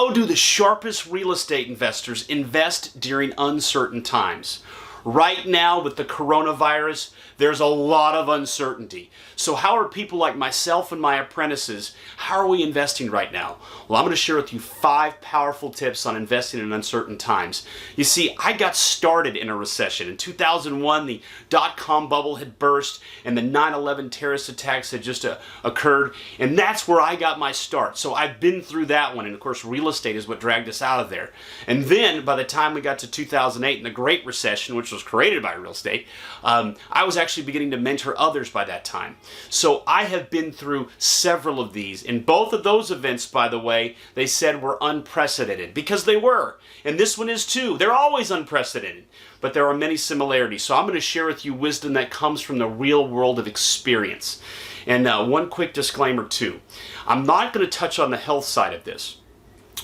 How do the sharpest real estate investors invest during uncertain times? Right now, with the coronavirus, there's a lot of uncertainty. So how are people like myself and my apprentices, how are we investing right now? Well, I'm going to share with you 5 powerful tips on investing in uncertain times. You see, I got started in a recession. In 2001, the dot-com bubble had burst and the 9/11 terrorist attacks had just occurred. And that's where I got my start. So I've been through that one. And of course, real estate is what dragged us out of there. And then by the time we got to 2008 and the Great Recession, which was created by real estate, I was actually beginning to mentor others by that time. So I have been through several of these. And both of those events, by the way, they said were unprecedented, because they were. And this one is too. They're always unprecedented, but there are many similarities. So I'm going to share with you wisdom that comes from the real world of experience. And one quick disclaimer too. I'm not going to touch on the health side of this.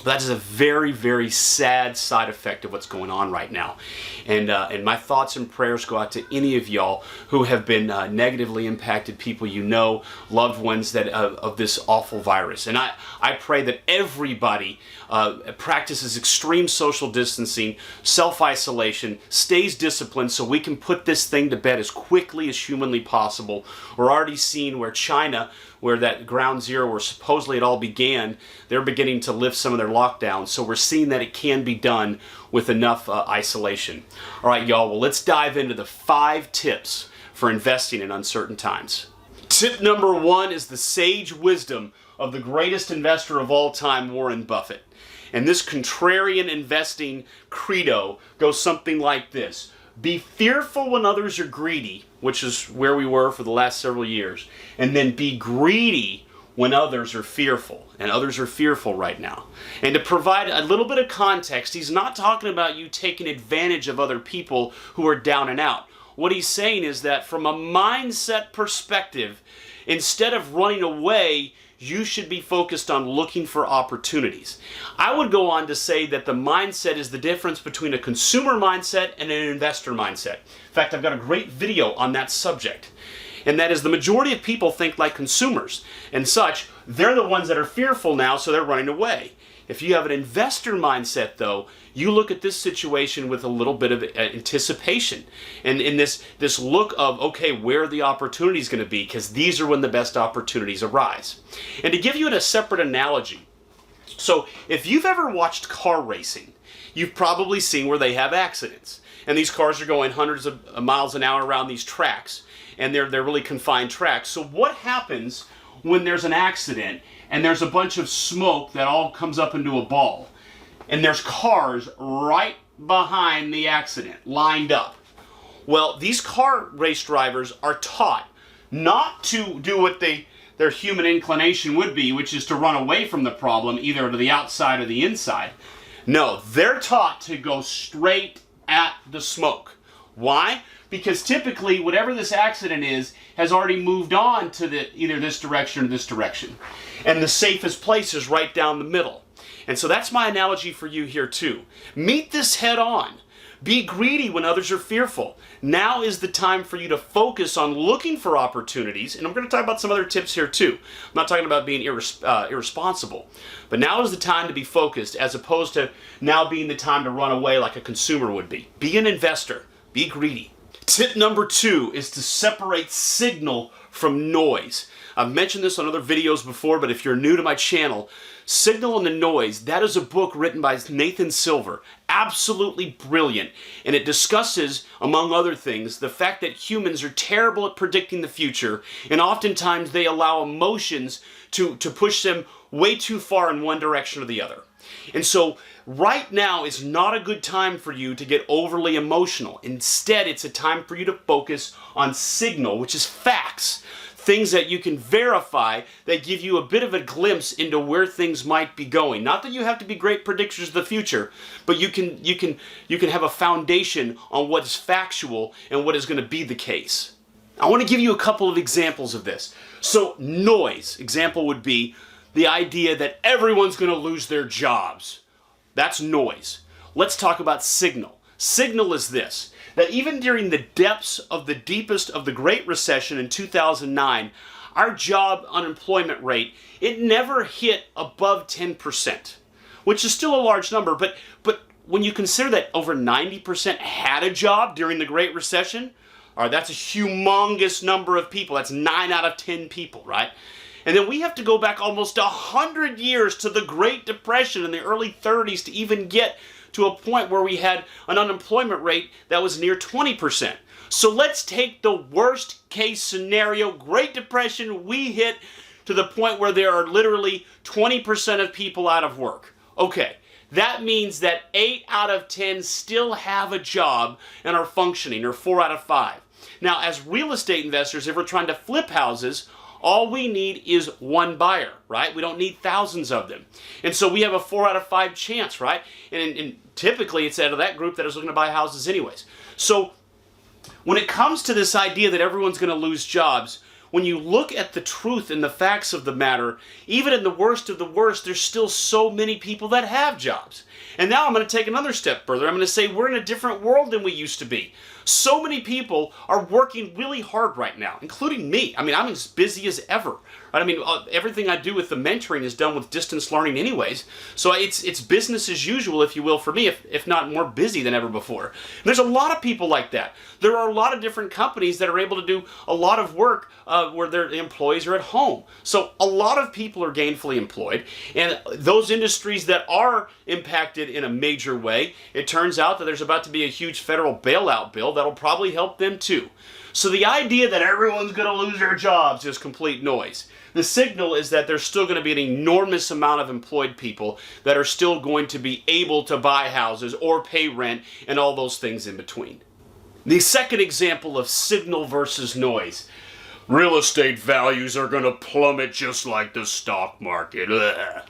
That is a very, very sad side effect of what's going on right now. And my thoughts and prayers go out to any of y'all who have been negatively impacted, people you know, loved ones that of this awful virus. And I pray that everybody practices extreme social distancing, self-isolation, stays disciplined so we can put this thing to bed as quickly as humanly possible. We're already seeing where China, where that ground zero where supposedly it all began, they're beginning to lift some of their lockdowns. So we're seeing that it can be done with enough isolation. All right, y'all, well, let's dive into the 5 tips for investing in uncertain times. Tip number 1 is the sage wisdom of the greatest investor of all time, Warren Buffett. And this contrarian investing credo goes something like this. Be fearful when others are greedy, which is where we were for the last several years, and then be greedy when others are fearful. And others are fearful right now. And to provide a little bit of context, he's not talking about you taking advantage of other people who are down and out. What he's saying is that from a mindset perspective, instead of running away, you should be focused on looking for opportunities. I would go on to say that the mindset is the difference between a consumer mindset and an investor mindset. In fact, I've got a great video on that subject. And that is, the majority of people think like consumers and such. They're the ones that are fearful now, so they're running away. If you have an investor mindset, though, you look at this situation with a little bit of anticipation. And in this look of, okay, where are the opportunities going to be? Because these are when the best opportunities arise. And to give you a separate analogy, so if you've ever watched car racing, you've probably seen where they have accidents. And these cars are going hundreds of miles an hour around these tracks. And they're really confined tracks. So what happens when there's an accident and there's a bunch of smoke that all comes up into a ball, and there's cars right behind the accident lined up? Well, these car race drivers are taught not to do what their human inclination would be, which is to run away from the problem, either to the outside or the inside. No, they're taught to go straight at the smoke. Why? Because typically, whatever this accident is, has already moved on to either this direction or this direction. And the safest place is right down the middle. And so that's my analogy for you here too. Meet this head on. Be greedy when others are fearful. Now is the time for you to focus on looking for opportunities. And I'm going to talk about some other tips here too. I'm not talking about being irresponsible. But now is the time to be focused, as opposed to now being the time to run away like a consumer would be. Be an investor. Be greedy. Tip number 2 is to separate signal from noise. I've mentioned this on other videos before, but if you're new to my channel, Signal and the Noise, that is a book written by Nathan Silver. Absolutely brilliant. And it discusses, among other things, the fact that humans are terrible at predicting the future, and oftentimes they allow emotions to push them way too far in one direction or the other. And so right now is not a good time for you to get overly emotional. Instead, it's a time for you to focus on signal, which is facts. Things that you can verify that give you a bit of a glimpse into where things might be going. Not that you have to be great predictors of the future, but you can have a foundation on what is factual and what is going to be the case. I want to give you a couple of examples of this. So noise, example would be the idea that everyone's going to lose their jobs. That's noise. Let's talk about signal. Signal is this, that even during the depths of the deepest of the Great Recession in 2009, our job unemployment rate, it never hit above 10%. which is still a large number, but when you consider that over 90% had a job during the Great Recession, all right, that's a humongous number of people. That's 9 out of 10 people, right? And then we have to go back almost 100 years to the Great Depression in the early 30s to even get to a point where we had an unemployment rate that was near 20%. So let's take the worst case scenario, Great Depression, we hit to the point where there are literally 20% of people out of work. Okay. That means that 8 out of 10 still have a job and are functioning, or 4 out of 5. Now, as real estate investors, if we're trying to flip houses, all we need is one buyer, right? We don't need thousands of them. And so we have a 4 out of 5 chance, right? And typically it's out of that group that is looking to buy houses anyways. So when it comes to this idea that everyone's going to lose jobs, when you look at the truth and the facts of the matter, even in the worst of the worst, there's still so many people that have jobs. And now I'm going to take another step further. I'm going to say we're in a different world than we used to be. So many people are working really hard right now, including me. I mean, I'm as busy as ever. Right? I mean, everything I do with the mentoring is done with distance learning anyways. So it's business as usual, if you will, for me, if not more busy than ever before. And there's a lot of people like that. There are a lot of different companies that are able to do a lot of work where their employees are at home. So a lot of people are gainfully employed. And those industries that are impacted in a major way, it turns out that there's about to be a huge federal bailout bill that'll probably help them too. So the idea that everyone's going to lose their jobs is complete noise. The signal is that there's still going to be an enormous amount of employed people that are still going to be able to buy houses or pay rent and all those things in between. The second example of signal versus noise. Real estate values are going to plummet just like the stock market. Ugh.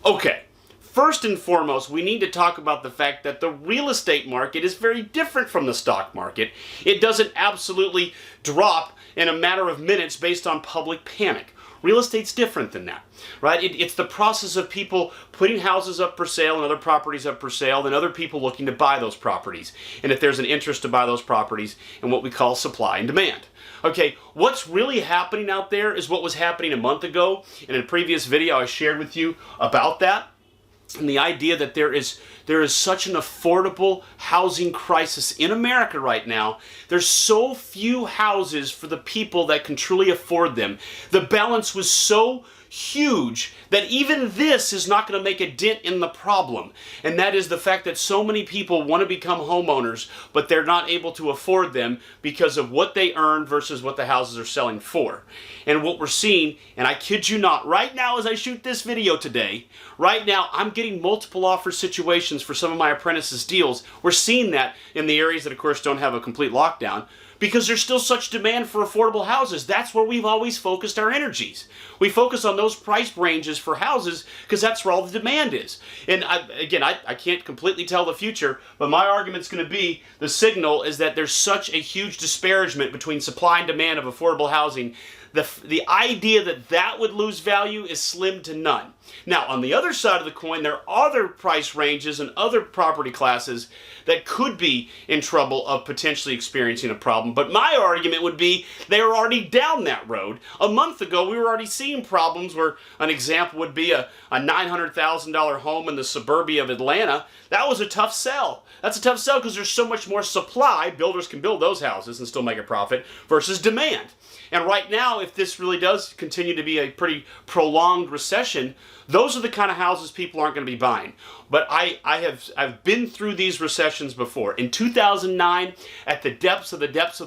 Okay. First and foremost, we need to talk about the fact that the real estate market is very different from the stock market. It doesn't absolutely drop in a matter of minutes based on public panic. Real estate's different than that, right? It's the process of people putting houses up for sale and other properties up for sale, and other people looking to buy those properties. And if there's an interest to buy those properties, and what we call supply and demand. Okay, what's really happening out there is what was happening a month ago. In a previous video, I shared with you about that. And the idea that there is such an affordable housing crisis in America right now. There's so few houses for the people that can truly afford them. The balance was so huge that even this is not going to make a dent in the problem. And that is the fact that so many people want to become homeowners, but they're not able to afford them because of what they earn versus what the houses are selling for. And what we're seeing, and I kid you not, right now as I shoot this video today, right now I'm getting multiple offer situations for some of my apprentices' deals. We're seeing that in the areas that of course don't have a complete lockdown, because there's still such demand for affordable houses. That's where we've always focused our energies. We focus on those price ranges for houses because that's where all the demand is. And I can't completely tell the future, but my argument's going to be the signal is that there's such a huge disparagement between supply and demand of affordable housing. The idea that that would lose value is slim to none. Now, on the other side of the coin, there are other price ranges and other property classes that could be in trouble of potentially experiencing a problem. But my argument would be they are already down that road. A month ago, we were already seeing problems where an example would be a $900,000 home in the suburbia of Atlanta. That was a tough sell. That's a tough sell because there's so much more supply. Builders can build those houses and still make a profit versus demand. And right now, if this really does continue to be a pretty prolonged recession, those are the kind of houses people aren't going to be buying. But I've been through these recessions before. In 2009, at the depths of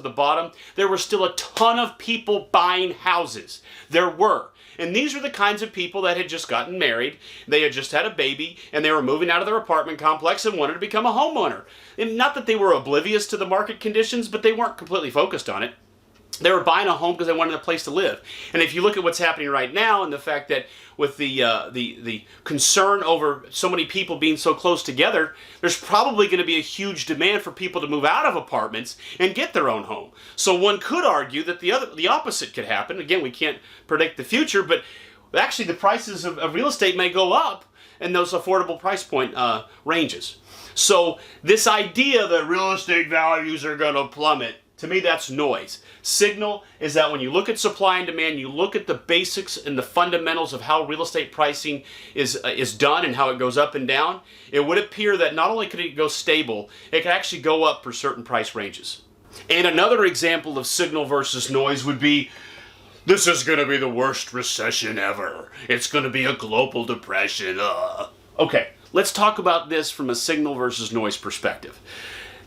the bottom, there were still a ton of people buying houses. There were. And these were the kinds of people that had just gotten married, they had just had a baby, and they were moving out of their apartment complex and wanted to become a homeowner. And not that they were oblivious to the market conditions, but they weren't completely focused on it. They were buying a home because they wanted a place to live. And if you look at what's happening right now and the fact that with the concern over so many people being so close together, there's probably going to be a huge demand for people to move out of apartments and get their own home. So one could argue that the opposite could happen. Again, we can't predict the future, but actually the prices of real estate may go up in those affordable price point ranges. So this idea that real estate values are going to plummet, To me, that's noise. Signal is that when you look at supply and demand, you look at the basics and the fundamentals of how real estate pricing is done and how it goes up and down, it would appear that not only could it go stable, it could actually go up for certain price ranges. And another example of signal versus noise would be, this is going to be the worst recession ever. It's going to be a global depression. Okay, let's talk about this from a signal versus noise perspective.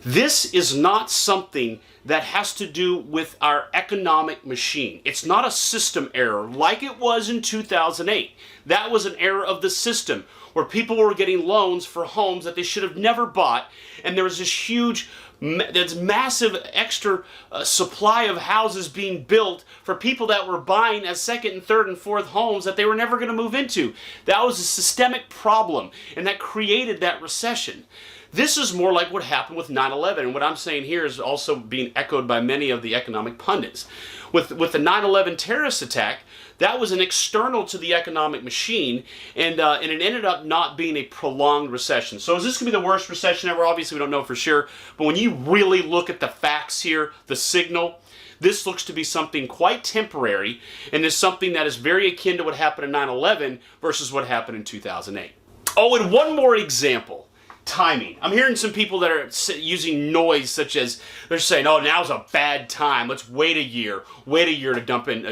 This is not something that has to do with our economic machine. It's not a system error like it was in 2008. That was an error of the system where people were getting loans for homes that they should have never bought, and there was this huge, there's massive extra supply of houses being built for people that were buying as second and third and fourth homes that they were never going to move into. That was a systemic problem, and that created that recession. This is more like what happened with 9/11, and what I'm saying here is also being echoed by many of the economic pundits. With the 9/11 terrorist attack, that was an external to the economic machine, and it ended up not being a prolonged recession. So is this going to be the worst recession ever? Obviously, we don't know for sure, but when you really look at the facts here, the signal, this looks to be something quite temporary, and is something that is very akin to what happened in 9/11 versus what happened in 2008. Oh, and one more example. Timing. I'm hearing some people that are using noise, such as they're saying, "Oh, now's a bad time. Let's wait a year to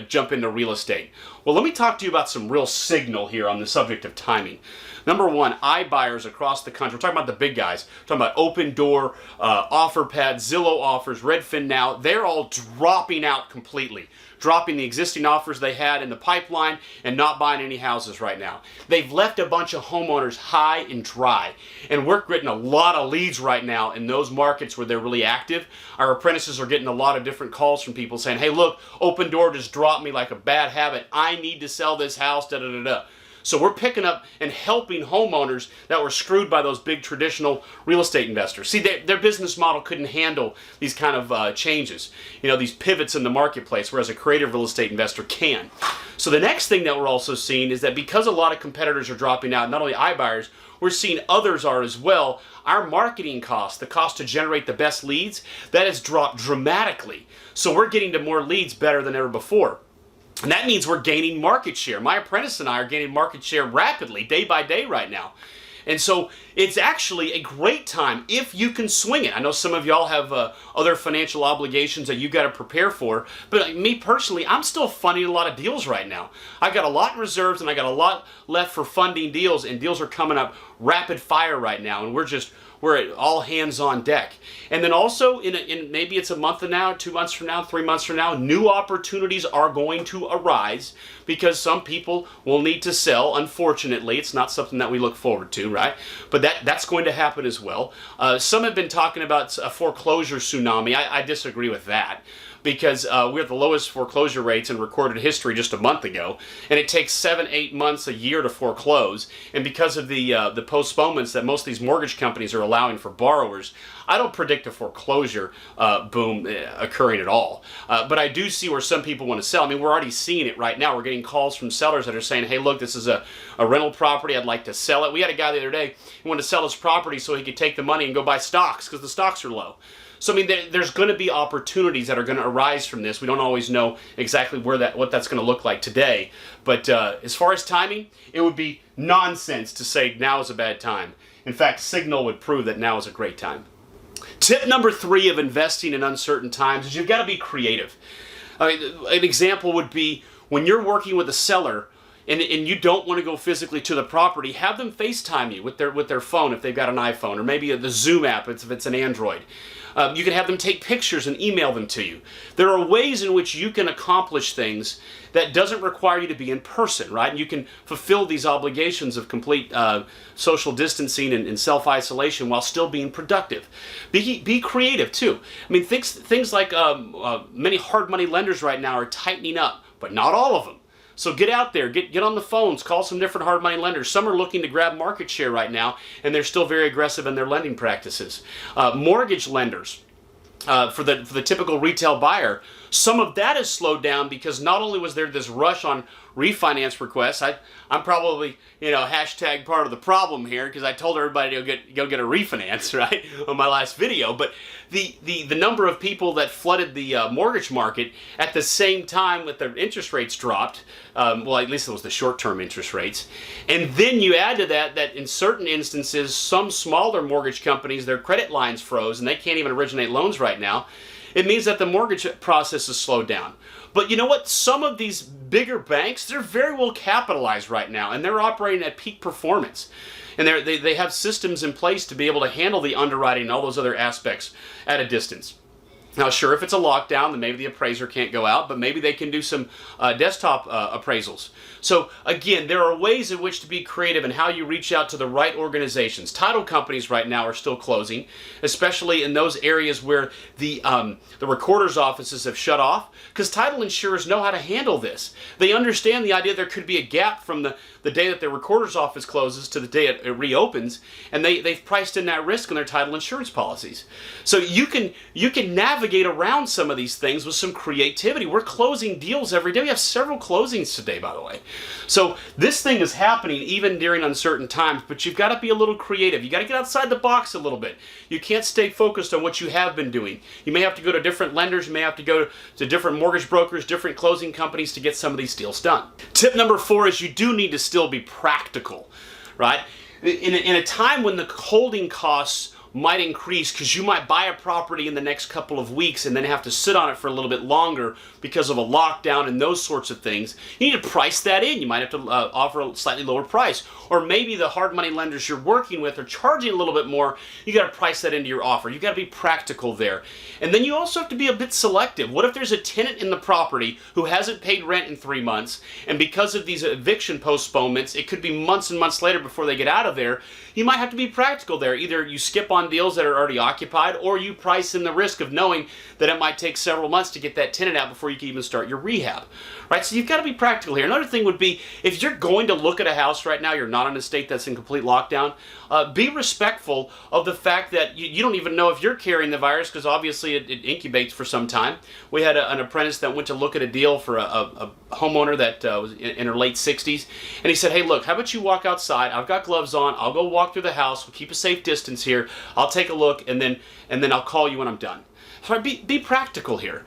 jump into real estate." Well, let me talk to you about some real signal here on the subject of timing. Number one, iBuyers across the country. We're talking about the big guys. We're talking about Open Door, OfferPad, Zillow Offers, Redfin Now. They're all dropping out completely. Dropping the existing offers they had in the pipeline and not buying any houses right now. They've left a bunch of homeowners high and dry. And we're getting a lot of leads right now in those markets where they're really active. Our apprentices are getting a lot of different calls from people saying, "Hey, look, Open Door just dropped me like a bad habit. I need to sell this house, da-da-da-da." So we're picking up and helping homeowners that were screwed by those big traditional real estate investors. See, their business model couldn't handle these kind of changes, these pivots in the marketplace, whereas a creative real estate investor can. So the next thing that we're also seeing is that because a lot of competitors are dropping out, not only iBuyers, we're seeing others are as well. Our marketing cost, the cost to generate the best leads, that has dropped dramatically. So we're getting to more leads better than ever before. And that means we're gaining market share. My apprentice and I are gaining market share rapidly, day by day right now. And so it's actually a great time if you can swing it. I know some of y'all have other financial obligations that you got to prepare for, but me personally, I'm still funding a lot of deals right now. I got a lot in reserves and I got a lot left for funding deals, and deals are coming up rapid fire right now, and we're at all hands on deck. And then also in maybe it's a month from now, 2 months from now, 3 months from now, new opportunities are going to arise because some people will need to sell. Unfortunately, it's not something that we look forward to, right? But that's going to happen as well. Some have been talking about a foreclosure tsunami. I disagree with that, because we're at the lowest foreclosure rates in recorded history just a month ago, and it takes 7-8 months a year to foreclose. And because of the postponements that most of these mortgage companies are allowing for borrowers, I don't predict a foreclosure boom occurring at all. But I do see where some people want to sell. I mean, we're already seeing it right now. We're getting calls from sellers that are saying, "Hey, look, this is a rental property. I'd like to sell it." We had a guy the other day who wanted to sell his property so he could take the money and go buy stocks because the stocks are low. So, I mean, there's going to be opportunities that are going to arise from this. We don't always know exactly what that's going to look like today. But as far as timing, it would be nonsense to say now is a bad time. In fact, signal would prove that now is a great time. Tip number 3 of investing in uncertain times is you've got to be creative. An example would be when you're working with a seller and you don't want to go physically to the property, have them FaceTime you with their phone if they've got an iPhone, or maybe the Zoom app if it's an Android. You can have them take pictures and email them to you. There are ways in which you can accomplish things that doesn't require you to be in person, right? And you can fulfill these obligations of complete social distancing and self-isolation while still being productive. Be creative too. I mean, things like many hard money lenders right now are tightening up, but not all of them. So get out there, get on the phones, call some different hard money lenders. Some are looking to grab market share right now, and they're still very aggressive in their lending practices. Mortgage lenders, for the typical retail buyer, some of that has slowed down because not only was there this rush on refinance requests. I'm probably, hashtag part of the problem here because I told everybody to go get a refinance, right, on my last video. But the number of people that flooded the mortgage market at the same time that their interest rates dropped, well, at least it was the short-term interest rates. And then you add to that in certain instances, some smaller mortgage companies, their credit lines froze and they can't even originate loans right now. It means that the mortgage process is slowed down. But you know what? Some of these bigger banks, they're very well capitalized right now, and they're operating at peak performance. And they have systems in place to be able to handle the underwriting and all those other aspects at a distance. Now, sure, if it's a lockdown, then maybe the appraiser can't go out, but maybe they can do some desktop appraisals. So, again, there are ways in which to be creative in how you reach out to the right organizations. Title companies right now are still closing, especially in those areas where the recorder's offices have shut off, because title insurers know how to handle this. They understand the idea there could be a gap from the day that the recorder's office closes to the day it reopens, and they've priced in that risk in their title insurance policies. So you can navigate around some of these things with some creativity. We're closing deals every day. We have several closings today, by the way. So this thing is happening even during uncertain times, but you've got to be a little creative. You got to get outside the box a little bit. You can't stay focused on what you have been doing. You may have to go to different lenders. You may have to go to different mortgage brokers, different closing companies to get some of these deals done. Tip number 4 is you do need to still be practical, right? In a time when the holding costs might increase because you might buy a property in the next couple of weeks and then have to sit on it for a little bit longer because of a lockdown and those sorts of things. You need to price that in. You might have to offer a slightly lower price. Or maybe the hard money lenders you're working with are charging a little bit more. You got to price that into your offer. You got to be practical there. And then you also have to be a bit selective. What if there's a tenant in the property who hasn't paid rent in 3 months, and because of these eviction postponements, it could be months and months later before they get out of there? You might have to be practical there. Either you skip on deals that are already occupied, or you price in the risk of knowing that it might take several months to get that tenant out before you can even start your rehab. Right? So you've got to be practical here. Another thing would be, if you're going to look at a house right now, you're not in a state that's in complete lockdown, be respectful of the fact that you don't even know if you're carrying the virus, because obviously it incubates for some time. We had an apprentice that went to look at a deal for a homeowner that was in her late 60s, and he said, hey, look, how about you walk outside? I've got gloves on. I'll go walk through the house. We'll keep a safe distance here. I'll take a look, and then I'll call you when I'm done. So be practical here.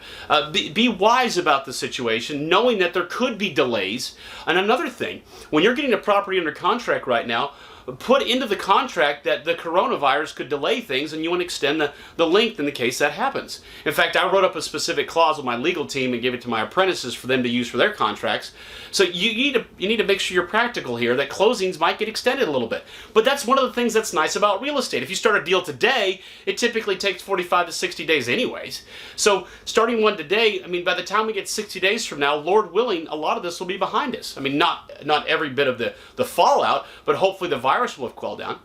Be wise about the situation, knowing that there could be delays. And another thing, when you're getting a property under contract right now, put into the contract that the coronavirus could delay things and you want to extend the length in the case that happens. In fact, I wrote up a specific clause with my legal team and gave it to my apprentices for them to use for their contracts. So you need to make sure you're practical here, that closings might get extended a little bit. But that's one of the things that's nice about real estate. If you start a deal today, it typically takes 45 to 60 days anyways. So starting one today, I mean, by the time we get 60 days from now, Lord willing, a lot of this will be behind us. I mean, not every bit of the fallout, but hopefully the virus will have quelled down.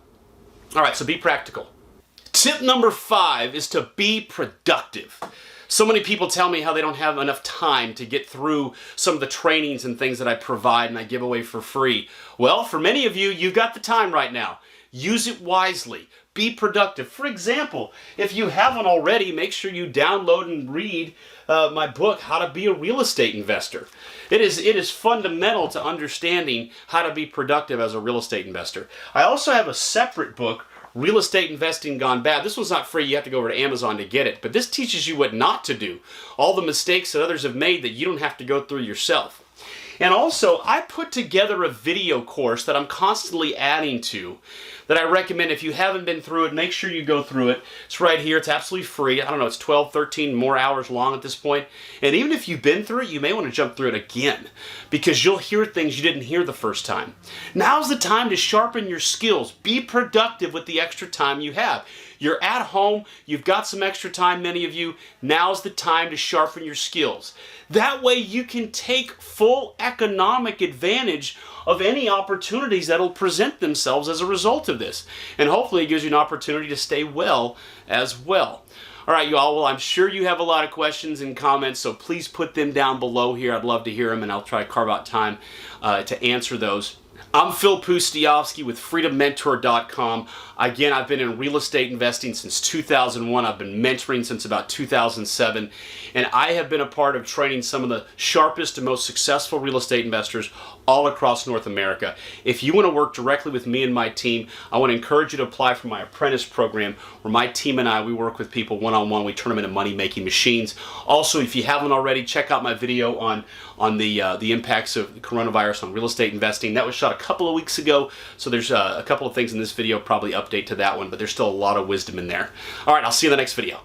All right, so be practical. Tip number 5 is to be productive. So many people tell me how they don't have enough time to get through some of the trainings and things that I provide and I give away for free. Well, for many of you, you've got the time right now. Use it wisely. Be productive. For example, if you haven't already, make sure you download and read my book, How to Be a Real Estate Investor. It is fundamental to understanding how to be productive as a real estate investor. I also have a separate book, Real Estate Investing Gone Bad. This one's not free. You have to go over to Amazon to get it. But this teaches you what not to do. All the mistakes that others have made that you don't have to go through yourself. And also, I put together a video course that I'm constantly adding to that I recommend. If you haven't been through it, make sure you go through it. It's right here. It's absolutely free. I don't know, it's 12, 13 more hours long at this point. And even if you've been through it, you may want to jump through it again because you'll hear things you didn't hear the first time. Now's the time to sharpen your skills. Be productive with the extra time you have. You're at home, you've got some extra time, many of you. Now's the time to sharpen your skills. That way you can take full economic advantage of any opportunities that'll present themselves as a result of this. And hopefully it gives you an opportunity to stay well as well. All right, you all, well, I'm sure you have a lot of questions and comments, so please put them down below here. I'd love to hear them, and I'll try to carve out time to answer those. I'm Phil Pustiowski with freedommentor.com. Again, I've been in real estate investing since 2001. I've been mentoring since about 2007. And I have been a part of training some of the sharpest and most successful real estate investors all across North America. If you want to work directly with me and my team, I want to encourage you to apply for my apprentice program, where my team and I, we work with people one-on-one. We turn them into money-making machines. Also, if you haven't already, check out my video on the impacts of the coronavirus on real estate investing. That was shot a couple of weeks ago, so there's a couple of things in this video probably update to that one, but there's still a lot of wisdom in there. All right, I'll see you in the next video.